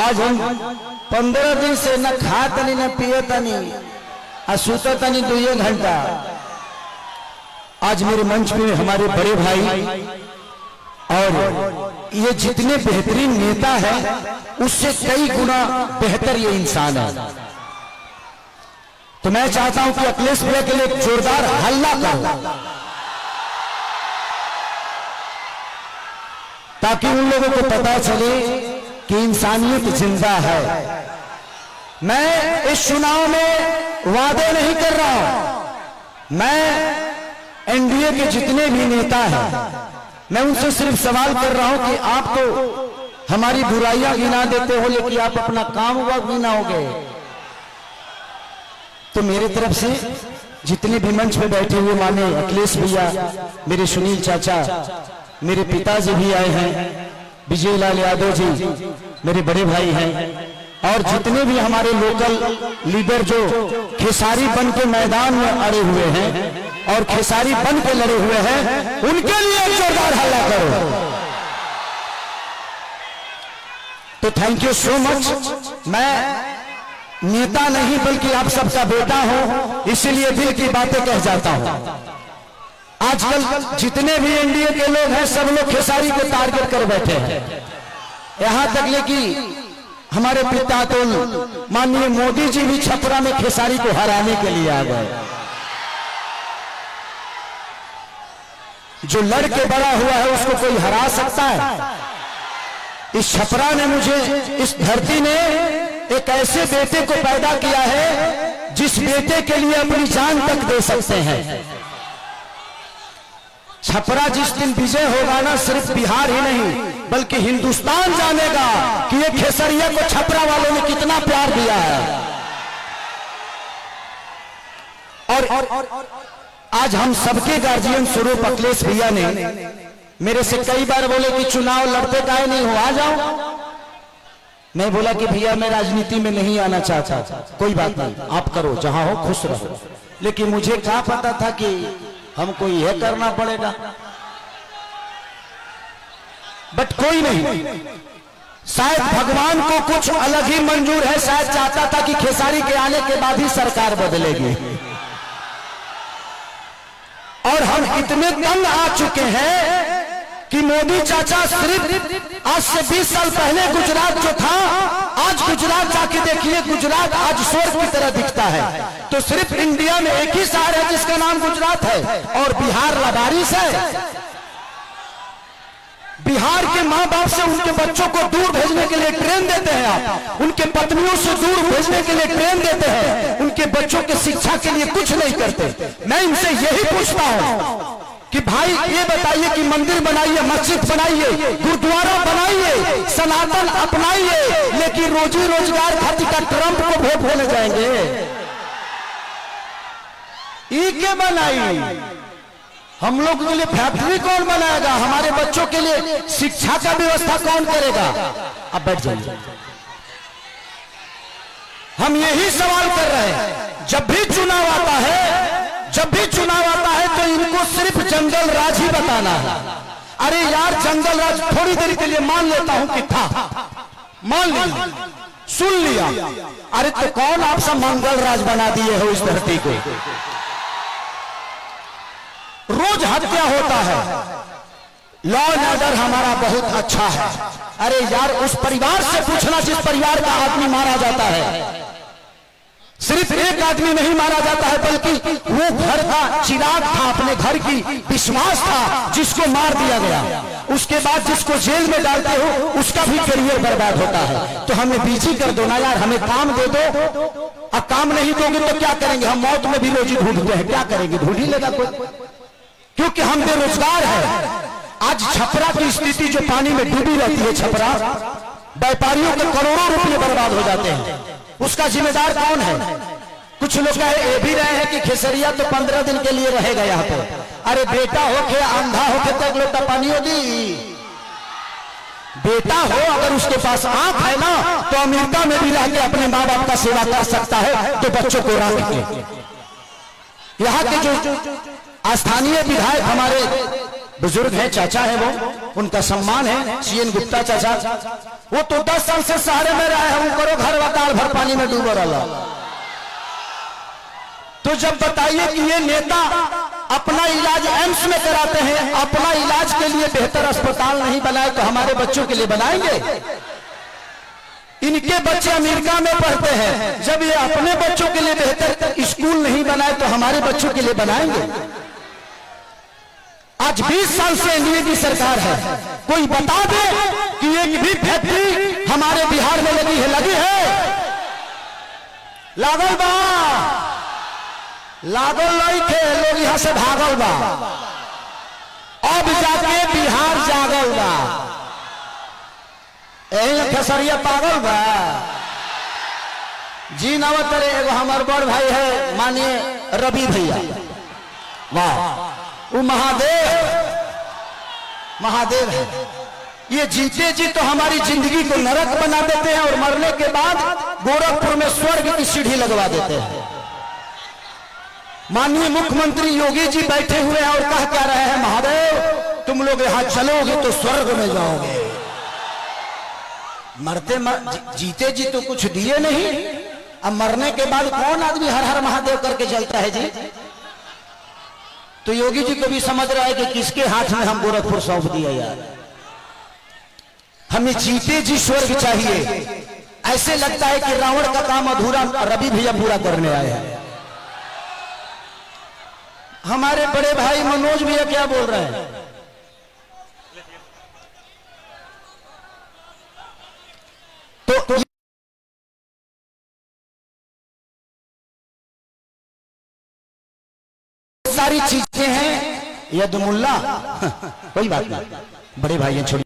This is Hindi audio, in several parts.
आज हम 15 दिन से न खा तनी न पिए तनी और सुता तनी 2 घंटा। आज मेरे मंच पे हमारे बड़े भाई और ये जितने बेहतरीन नेता हैं उससे कई गुना बेहतर ये इंसान है। तो मैं चाहता हूं कि अखिलेश भैया के लिए एक जोरदार हल्ला करो ताकि उन लोगों को पता चले कि इंसानियत जिंदा है। मैं इस चुनाव में वादे नहीं कर रहा हूं। मैं एनडीए के जितने भी नेता हैं मैं उनसे सिर्फ सवाल कर रहा हूं कि आप तो हमारी बुराइयां गिना देते हो लेकिन आप अपना काम हुआ गिनाओगे। तो मेरी तरफ से जितने भी मंच पे बैठे हुए माने अखिलेश भैया, मेरे सुनील चाचा, मेरे पिताजी भी आए हैं, विजय लाल यादव जी मेरे बड़े भाई हैं, और जितने भी हमारे लोकल लीडर जो खेसारी बन के मैदान में अड़े हुए हैं और खेसारी बन के लड़े हुए हैं, उनके लिए एक जोरदार हल्ला करो। तो थैंक यू सो मच। मैं नेता नहीं बल्कि आप सबका बेटा हूं, इसलिए दिल की बातें कह जाता हूं। आजकल जितने भी एनडीए के लोग हैं सब लोग खेसारी को टारगेट कर बैठे हैं। यहां तक ले कि हमारे पिता तो माननीय मोदी जी भी छपरा में खेसारी को हराने के लिए आ गए। जो लड़के बड़ा हुआ है उसको कोई हरा सकता है? इस छपरा ने मुझे, इस धरती ने एक ऐसे बेटे को पैदा किया है जिस बेटे के लिए अपनी जान तक दे सकते हैं। छपरा जिस दिन विजय होगा ना, सिर्फ बिहार ही नहीं बल्कि हिंदुस्तान जानेगा कि ये खेसरिया को छपरा वालों ने कितना प्यार दिया है। और आज हम सबके गार्जियन स्वरूप अखिलेश भैया ने मेरे से कई बार बोले कि चुनाव लड़ते काहे नहीं हो, आ जाओ। मैं बोला कि भैया मैं राजनीति में नहीं आना चाहता। कोई बात नहीं, आप करो, जहां हो खुश रहो। लेकिन मुझे क्या पता था कि हमको यह करना पड़ेगा। बट कोई नहीं, शायद भगवान को कुछ अलग ही मंजूर है। शायद चाहता था कि खेसारी के आने के बाद ही सरकार बदलेगी। और हम इतने तंग आ चुके हैं कि मोदी चाचा सिर्फ आज से 20 साल पहले गुजरात जो था, आज गुजरात जाके देखिए, गुजरात आज स्वर्ग की तरह दिखता है। तो सिर्फ इंडिया में एक ही शहर है जिसका नाम गुजरात है और बिहार लबारिश है। बिहार के माँ बाप से उनके बच्चों को दूर भेजने के लिए ट्रेन देते हैं आप, उनके पत्नियों से दूर भेजने के लिए ट्रेन देते हैं, उनके बच्चों के शिक्षा के लिए कुछ नहीं करते। मैं इनसे यही पूछता हूं कि भाई ये बताइए कि मंदिर बनाइए, मस्जिद बनाइए, गुरुद्वारा बनाइए, सनातन अपनाइए, लेकिन रोजी रोजगार खातिर का ट्रंप को वोट होने जाएंगे? ई के बनाइए। हम लोग के लिए फैक्ट्री कौन बनाएगा? हमारे बच्चों के लिए शिक्षा का व्यवस्था कौन करेगा? अब बैठ जाइए। हम यही सवाल कर रहे हैं। जब भी चुनाव आता है, जब भी चुनाव आता है तो इनको सिर्फ जंगल राज ही बताना है। अरे यार, जंगल राज थोड़ी देर के लिए मान लेता हूं कि था, मान लिया, सुन लिया। अरे तो कौन आप सब मंगल राज बना दिए हो इस धरती को? रोज हत्या होता है, लॉ एंड ऑर्डर हमारा बहुत अच्छा है। अरे यार, उस परिवार से पूछना जिस परिवार का आदमी मारा जाता है। सिर्फ एक आदमी नहीं मारा जाता है बल्कि वो घर का चिराग था, अपने घर की विश्वास था, जिसको मार दिया गया। उसके बाद जिसको जेल में डालते हो उसका भी करियर बर्बाद होता है। तो हमें बिजी कर दो ना यार, हमें काम दे दो। अब काम नहीं दोगे तो क्या करेंगे? हम मौत में भी रोजी ढूंढते हैं, क्या करेंगे? ढूंढ ही लेगा कोई, क्योंकि हम बेरोजगार हैं। आज छपरा की स्थिति जो पानी में डूबी रहती है, छपरा व्यापारियों के करोड़ों रुपए बर्बाद हो जाते हैं। उसका जिम्मेदार कौन है? कुछ लोग ये भी रहे हैं कि खेसरिया तो 15 दिन के लिए रहेगा यहाँ पे। अरे बेटा होके अंधा होके तो एक लोटा पानी होगी। बेटा हो अगर उसके पास आंख है ना, तो अमेरिका में भी रह के अपने माँ बाप का सेवा कर सकता है, तो बच्चों को रख के। यहाँ के जो स्थानीय विधायक हमारे बुजुर्ग है, चाचा है, वो उनका सम्मान है, सीएन गुप्ता चाचा। वो तो 10 साल से शहर में रहे हैं, वो करो घर वकाल भर पानी में डूबो रहा। तो जब बताइए कि ये नेता अपना इलाज एम्स में कराते हैं, अपना इलाज के लिए बेहतर अस्पताल नहीं बनाए तो हमारे बच्चों के लिए बनाएंगे? इनके बच्चे अमेरिका में पढ़ते हैं, जब ये अपने बच्चों के लिए बेहतर स्कूल नहीं बनाए तो हमारे बच्चों के लिए बनाएंगे? आज 20 साल से एनडीए की सरकार है, कोई बता दे कि एक भी फैक्ट्री हमारे बिहार में लगी है? लागल बा, लागल नहीं थे, लोग यहां से भागल बा, अब जाके बिहार जागल बा। यही खेसरिया पागल बा जी। नवतरे एगो हमार बड़ भाई है मानिए रवि भैया, वाह, वो महादेव है। ये जीते जी तो हमारी जिंदगी को नरक बना देते हैं और मरने के बाद गोरखपुर में स्वर्ग की सीढ़ी लगवा देते हैं। माननीय मुख्यमंत्री योगी जी बैठे हुए हैं और कह क्या रहे हैं, महादेव तुम लोग यहां चलोगे तो स्वर्ग में जाओगे। जीते जी तो कुछ दिए नहीं, अब मरने के बाद कौन आदमी हर हर महादेव करके चलता है जी? तो योगी जी को भी समझ रहा है कि किसके हाथ में हम गोरखपुर सौंप दिया यार। हमें जीते जी स्वर्ग चाहिए। ऐसे लगता है कि रावण का काम अधूरा रवि भैया पूरा करने आए हैं। हमारे बड़े भाई मनोज भैया क्या बोल रहे हैं? तो सारी चीजें हैं यदमुल्ला कोई बात नहीं, बड़े भाई हैं, छोड़िए।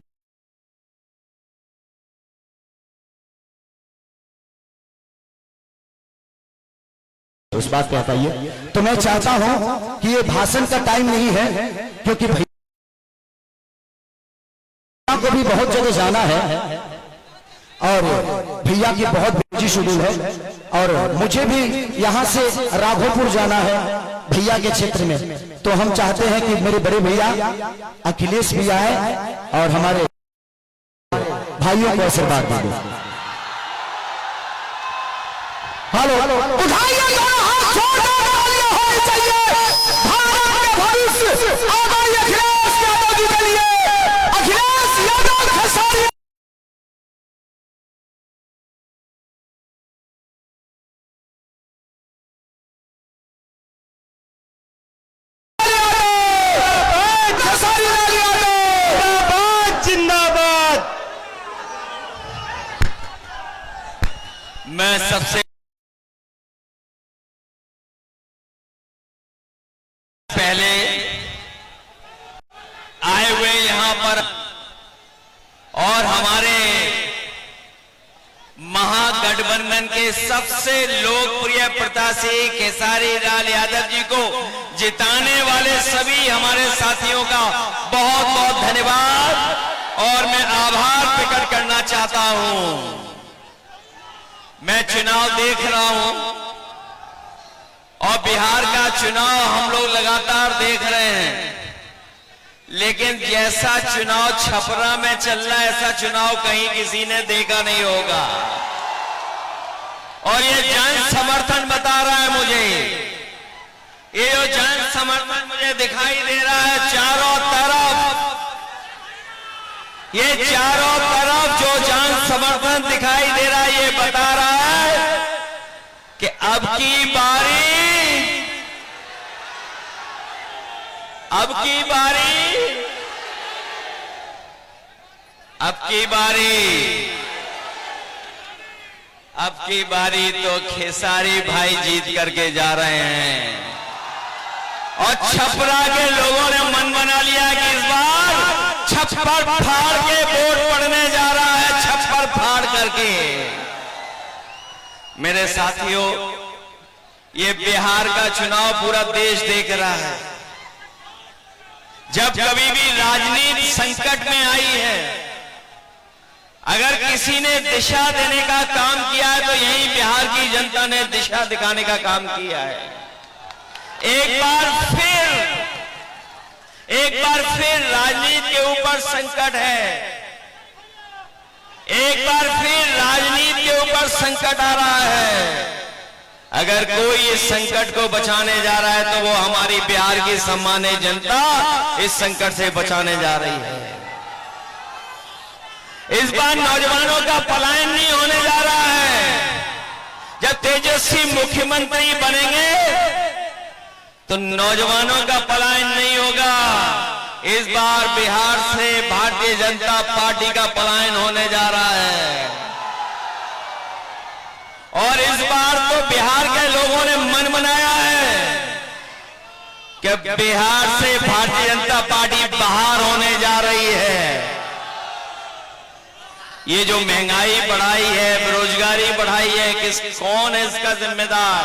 उस बात पे बताइए। तो मैं चाहता हूं कि ये भाषण का टाइम नहीं है, क्योंकि भैया को भी बहुत जगह जाना है और भैया की बहुत बिजी शेड्यूल है, और मुझे भी यहां से राघोपुर जाना है भैया के क्षेत्र में। तो हम चाहते हैं कि मेरे बड़े भैया अखिलेश भी आए और हमारे भाइयों को आशीर्वाद दे दो। हेलो, उठाइए दोनों हाथ, जोरदार तालियां होनी चाहिए भारत के भविष्य आदरणीय अखिलेश यादव जी के लिए। अखिलेश यादव खेसारी जिंदाबाद। मैं सबसे पहले आए हुए यहां पर और हमारे महागठबंधन के सबसे लोकप्रिय प्रत्याशी खेसारी लाल यादव जी को जिताने वाले सभी हमारे साथियों का बहुत बहुत धन्यवाद और मैं आभार प्रकट करना चाहता हूं। मैं चुनाव देख रहा हूं और बिहार का चुनाव हम लोग लगातार देख रहे हैं, लेकिन जैसा चुनाव छपरा में चल रहा है ऐसा चुनाव कहीं किसी ने देखा नहीं होगा। और ये जन समर्थन बता रहा है मुझे, ये जो जन समर्थन मुझे दिखाई दे रहा है चारों तरफ, ये चारों तरफ जो जन समर्थन दिखाई दे रहा है ये बता रहा है कि अब की बारी तो खेसारी भाई जीत करके जा रहे हैं और छपरा के लोगों ने मन बना लिया कि इस बार छप्पर फाड़ के वोट पड़ने जा रहा है, छप्पर फाड़ करके। मेरे साथियों, ये बिहार का चुनाव पूरा देश देख रहा है। जब कभी भी राजनीति संकट में आई है, अगर किसी ने दिशा देने का काम किया है तो यही बिहार की जनता ने दिशा दिखाने का काम किया है। एक एक बार फिर राजनीति के ऊपर संकट है, एक बार फिर राजनीति के ऊपर संकट आ रहा है। अगर कोई इस संकट को बचाने जा रहा है तो वो हमारी बिहार की सम्मानित जनता इस संकट से बचाने जा रही है। इस बार नौजवानों का पलायन नहीं होने जा रहा है। जब तेजस्वी मुख्यमंत्री बनेंगे तो नौजवानों का पलायन नहीं होगा। इस बार बिहार से भारतीय जनता पार्टी का पलायन होने जा रहा है और इस बार तो बिहार के लोगों ने मन बनाया है कि बिहार से भारतीय जनता पार्टी बाहर होने जा रही है। ये जो महंगाई बढ़ाई है, बेरोजगारी बढ़ाई है, कौन है इसका जिम्मेदार?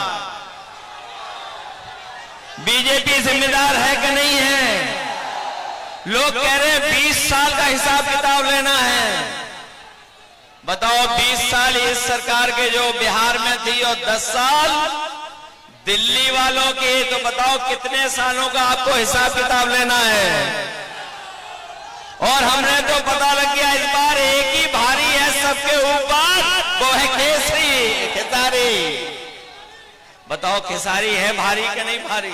बीजेपी जिम्मेदार है कि नहीं है? लोग कह रहे हैं 20 साल का हिसाब किताब लेना है। बताओ 20 साल इस सरकार के जो बिहार में थी और 10 साल दिल्ली वालों के, तो बताओ कितने सालों का आपको हिसाब किताब लेना है? और हमने तो पता लग गया इस बार एक ही भारी है सबके ऊपर, वो है केसरी खेसारी। बताओ खेसारी है भारी कि नहीं भारी?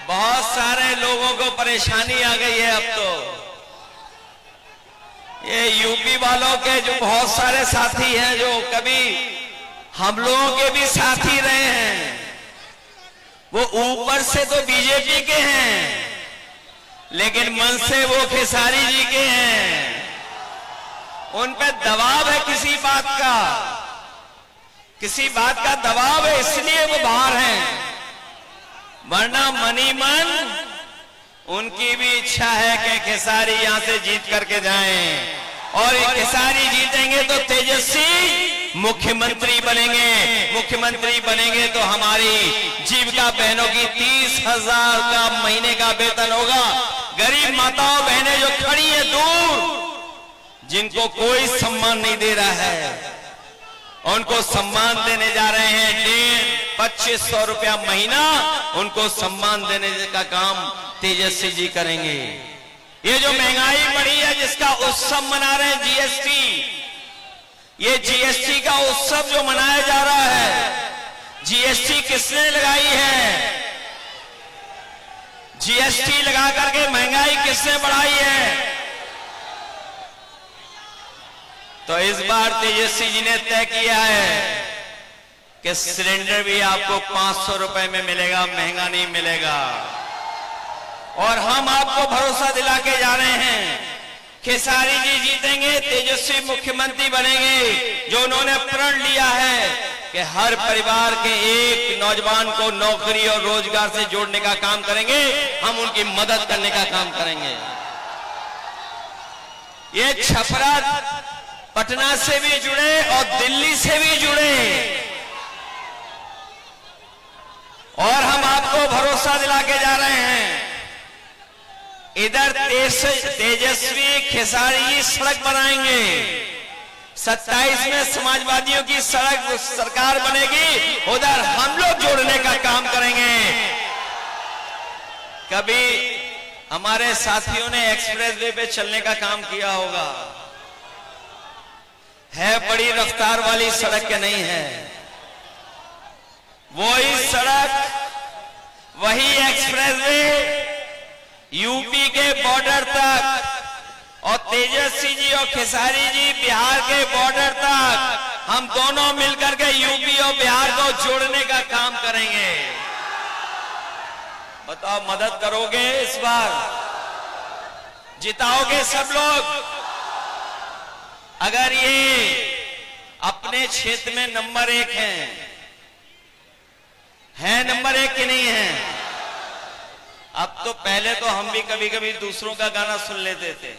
बहुत सारे लोगों को परेशानी आ गई है अब तो। ये यूपी वालों के जो बहुत सारे साथी हैं जो कभी हम लोगों के भी साथी रहे हैं, वो ऊपर से तो बीजेपी के हैं लेकिन मन से वो खेसारी जी के हैं। उन पे दबाव है किसी बात का दबाव है, इसलिए वो बाहर हैं। वरना मनी मन उनकी भी इच्छा है कि खेसारी यहां से जीत करके जाएं और ये खेसारी जीतेंगे तो तेजस्वी मुख्यमंत्री बनेंगे तो हमारी जीविका बहनों की 30,000 का महीने का वेतन होगा। गरीब माताओं बहनें जो खड़ी है दूर, जिनको कोई सम्मान नहीं दे रहा है, उनको सम्मान देने जा रहे हैं। 2500 रुपया महीना उनको सम्मान देने का काम तेजस्वी जी करेंगे। ये जो महंगाई बढ़ी है जिसका उत्सव मना रहे हैं जीएसटी, ये जीएसटी का उत्सव जो मनाया जा रहा है, जीएसटी किसने लगाई है? जीएसटी लगा करके महंगाई किसने बढ़ाई है? तो इस बार तेजस्वी जी ने तय किया है कि सिलेंडर भी आपको 500 रुपए में मिलेगा, महंगा नहीं मिलेगा। और हम आपको भरोसा दिला के जा रहे हैं, खेसारी जी जीतेंगे, तेजस्वी मुख्यमंत्री बनेंगे। जो उन्होंने प्रण लिया है कि हर परिवार के एक नौजवान को नौकरी और रोजगार से जोड़ने का काम करेंगे, हम उनकी मदद करने का काम करेंगे। ये छपरा पटना से भी जुड़े और दिल्ली से भी जुड़े, और हम आपको भरोसा दिला के जा रहे हैं, इधर तेजस्वी खेसारी सड़क बनाएंगे, 27 में समाजवादियों की सड़क सरकार बनेगी, उधर हम लोग जोड़ने का काम करेंगे। कभी हमारे साथियों ने एक्सप्रेसवे पे चलने का काम किया होगा, है बड़ी रफ्तार वाली सड़क के नहीं है, वही सड़क, वही एक्सप्रेसवे यूपी के बॉर्डर तक, और तेजस्वी जी और खेसारी जी बिहार के बॉर्डर तक, हम दोनों मिलकर के यूपी और बिहार को जोड़ने का काम करेंगे। बताओ मदद करोगे? इस बार जिताओगे सब लोग? अगर ये अपने क्षेत्र में नंबर 1 है नंबर 1 की नहीं है? अब तो पहले तो हम भी कभी कभी दूसरों का गाना सुन लेते थे,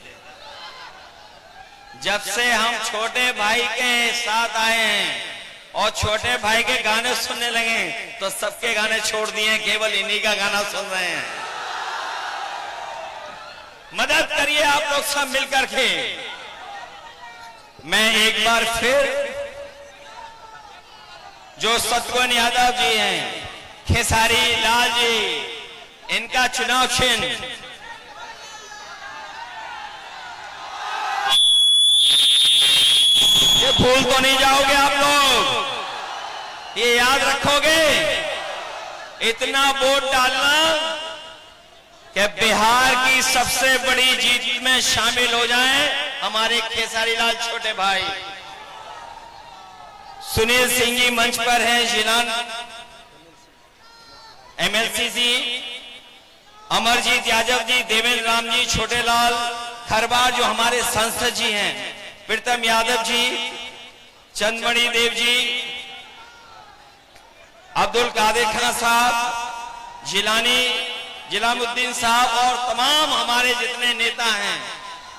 जब से हम छोटे भाई के साथ आए हैं और छोटे भाई के गाने सुनने लगे तो सबके गाने छोड़ दिए, केवल इन्हीं का गाना सुन रहे हैं। मदद करिए आप लोग सब मिलकर के। मैं एक बार फिर जो शत्रुघ्न यादव जी हैं, खेसारी लाल जी, इनका चुनाव चिन्ह ये भूल तो नहीं जाओगे आप लोग, ये याद रखोगे। इतना वोट डालना कि बिहार की सबसे बड़ी जीत में शामिल हो जाएं हमारे खेसारी लाल छोटे भाई। सुनील सिंह जी मंच पर हैं, जिलान एमएलसी जी, अमरजीत यादव जी, देवेंद्र राम जी, छोटे लाल खरबार जो हमारे सांसद जी हैं, प्रीतम यादव जी, चंदमणि देव जी, अब्दुल कादिर खान साहब, जिलामुद्दीन साहब और तमाम हमारे जितने नेता हैं,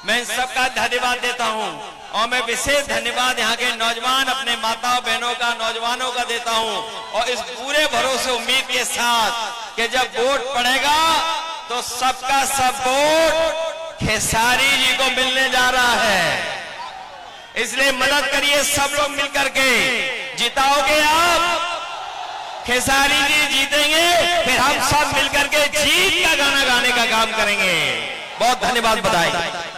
मैं इन सबका धन्यवाद देता हूं। और मैं विशेष धन्यवाद यहाँ के नौजवान अपने माताओं बहनों का, नौजवानों का देता हूं। और इस पूरे भरोसे उम्मीद के साथ कि जब वोट पड़ेगा तो सबका सब वोट खेसारी जी को मिलने जा रहा है। इसलिए मदद करिए सब लोग मिलकर के, जिताओगे आप, खेसारी जी जीतेंगे, फिर हम सब मिलकर के जीत का गाना गाने का काम करेंगे। बहुत धन्यवाद, बधाई।